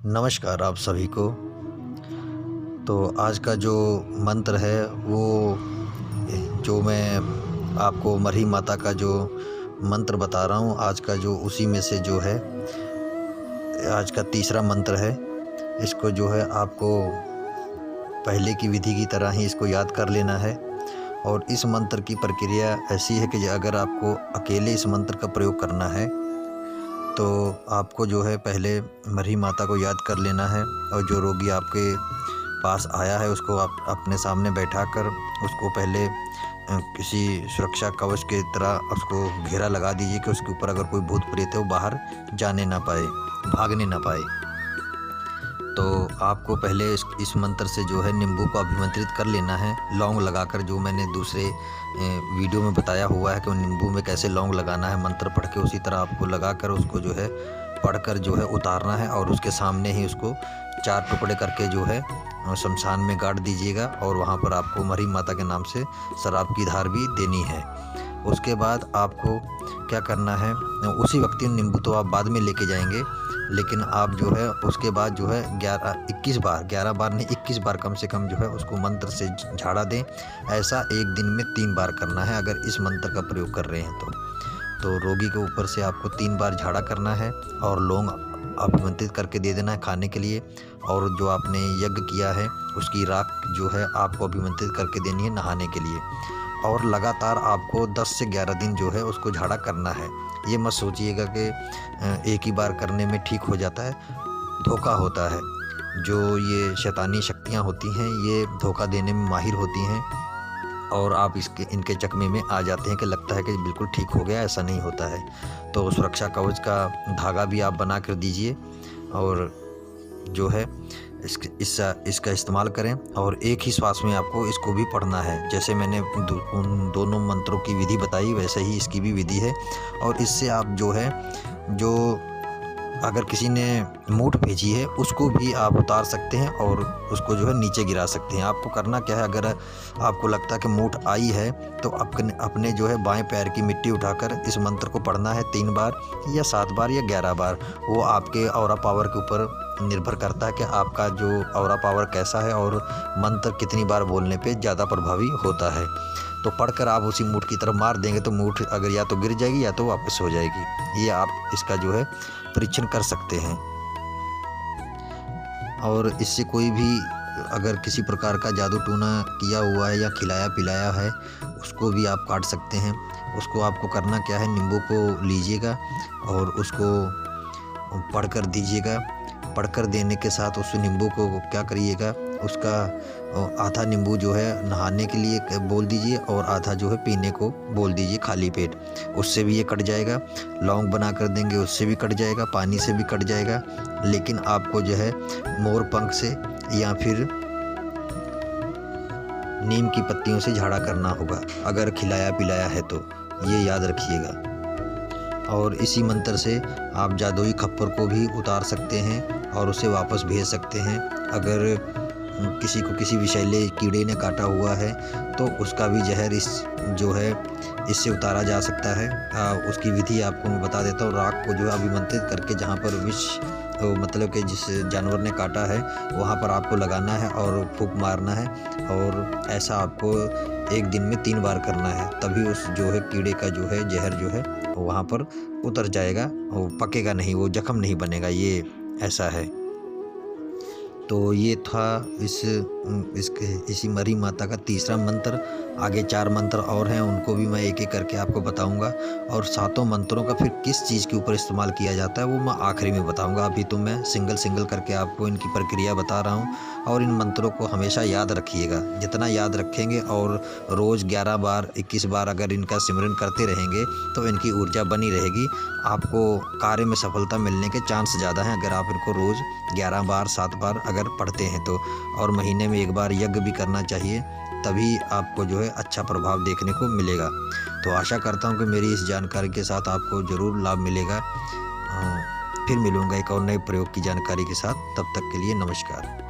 नमस्कार आप सभी को। तो आज का जो मंत्र है वो जो मैं आपको मरही माता का जो मंत्र बता रहा हूँ आज का जो उसी में से जो है आज का तीसरा मंत्र है। इसको जो है आपको पहले की विधि की तरह ही इसको याद कर लेना है। और इस मंत्र की प्रक्रिया ऐसी है कि अगर आपको अकेले इस मंत्र का प्रयोग करना है तो आपको जो है पहले मरही माता को याद कर लेना है। और जो रोगी आपके पास आया है उसको आप अपने सामने बैठाकर उसको पहले किसी सुरक्षा कवच के तरह उसको घेरा लगा दीजिए कि उसके ऊपर अगर कोई भूत प्रेत है वो बाहर जाने ना पाए, भागने ना पाए। तो आपको पहले इस मंत्र से जो है नींबू को अभिमंत्रित कर लेना है, लौंग लगाकर, जो मैंने दूसरे वीडियो में बताया हुआ है कि नींबू में कैसे लौंग लगाना है मंत्र पढ़ के, उसी तरह आपको लगाकर उसको जो है पढ़कर जो है उतारना है। और उसके सामने ही उसको 4 टुकड़े करके जो है शमशान में गाड़ दीजिएगा। और वहाँ पर आपको मरही माता के नाम से शराब की धार भी देनी है। उसके बाद आपको क्या करना है, उसी वक्त नींबू तो आप बाद में लेके जाएंगे, लेकिन आप जो है उसके बाद जो है 11 बार नहीं 21 बार कम से कम जो है उसको मंत्र से झाड़ा दें। ऐसा एक दिन में 3 बार करना है अगर इस मंत्र का प्रयोग कर रहे हैं तो रोगी के ऊपर से आपको 3 बार झाड़ा करना है और लौंग अभिमंत्रित करके दे देना है खाने के लिए। और जो आपने यज्ञ किया है उसकी राख जो है आपको अभिमंत्रित करके देनी है नहाने के लिए। और लगातार आपको 10 से 11 दिन जो है उसको झाड़ा करना है। ये मत सोचिएगा कि एक ही बार करने में ठीक हो जाता है, धोखा होता है। जो ये शैतानी शक्तियाँ होती हैं ये धोखा देने में माहिर होती हैं और आप इनके चकमे में आ जाते हैं कि लगता है कि बिल्कुल ठीक हो गया, ऐसा नहीं होता है। तो सुरक्षा कवच का धागा भी आप बना कर दीजिए और जो है इसका इस्तेमाल करें। और एक ही श्वास में आपको इसको भी पढ़ना है। जैसे मैंने उन दोनों मंत्रों की विधि बताई वैसे ही इसकी भी विधि है। और इससे आप जो है अगर किसी ने मूठ भेजी है उसको भी आप उतार सकते हैं और उसको जो है नीचे गिरा सकते हैं। आपको करना क्या है, अगर आपको लगता है कि मूठ आई है तो अपने जो है बाएं पैर की मिट्टी उठाकर इस मंत्र को पढ़ना है 3 बार या 7 बार या 11 बार। वो आपके ऑरा पावर के ऊपर निर्भर करता है कि आपका जो ऑरा पावर कैसा है और मंत्र कितनी बार बोलने पे ज़्यादा प्रभावी होता है। तो पढ़कर आप उसी मूठ की तरफ मार देंगे तो मूठ अगर या तो गिर जाएगी या तो वापस हो जाएगी। ये आप इसका जो है परीक्षण कर सकते हैं। और इससे कोई भी अगर किसी प्रकार का जादू टूना किया हुआ है या खिलाया पिलाया है उसको भी आप काट सकते हैं। उसको आपको करना क्या है, नींबू को लीजिएगा और उसको पढ़कर दीजिएगा। पढ़कर देने के साथ उस नींबू को क्या करिएगा, उसका आधा नींबू जो है नहाने के लिए बोल दीजिए और आधा जो है पीने को बोल दीजिए खाली पेट। उससे भी ये कट जाएगा। लौंग बना कर देंगे उससे भी कट जाएगा, पानी से भी कट जाएगा। लेकिन आपको जो है मोर पंख से या फिर नीम की पत्तियों से झाड़ा करना होगा अगर खिलाया पिलाया है तो, ये याद रखिएगा। और इसी मंत्र से आप जादुई खप्पर को भी उतार सकते हैं और उसे वापस भेज सकते हैं। अगर किसी को किसी विषैले कीड़े ने काटा हुआ है तो उसका भी जहर इससे उतारा जा सकता है। उसकी विधि आपको मैं बता देता हूँ। राख को जो है अभिमंत्रित करके जहाँ पर विष मतलब कि जिस जानवर ने काटा है वहाँ पर आपको लगाना है और फूंक मारना है। और ऐसा आपको एक दिन में 3 बार करना है, तभी उस जो है कीड़े का जो है जहर जो है वहाँ पर उतर जाएगा, वो पकेगा नहीं, वो जख्म नहीं बनेगा। ये ऐसा है। तो ये था इसी मरही माता का तीसरा मंत्र। आगे 4 मंत्र और हैं, उनको भी मैं एक एक करके आपको बताऊंगा। और 7 मंत्रों का फिर किस चीज़ के ऊपर इस्तेमाल किया जाता है वो मैं आखिरी में बताऊंगा। अभी तो मैं सिंगल करके आपको इनकी प्रक्रिया बता रहा हूँ। और इन मंत्रों को हमेशा याद रखिएगा। जितना याद रखेंगे और रोज़ 11 बार 21 बार अगर इनका सिमरन करते रहेंगे तो इनकी ऊर्जा बनी रहेगी। आपको कार्य में सफलता मिलने के चांस ज़्यादा हैं अगर आप इनको रोज़ 11 बार 7 बार अगर पढ़ते हैं तो। और महीने में 1 बार यज्ञ भी करना चाहिए, तभी आपको जो है अच्छा प्रभाव देखने को मिलेगा। तो आशा करता हूँ कि मेरी इस जानकारी के साथ आपको ज़रूर लाभ मिलेगा। फिर मिलूँगा एक और नए प्रयोग की जानकारी के साथ। तब तक के लिए नमस्कार।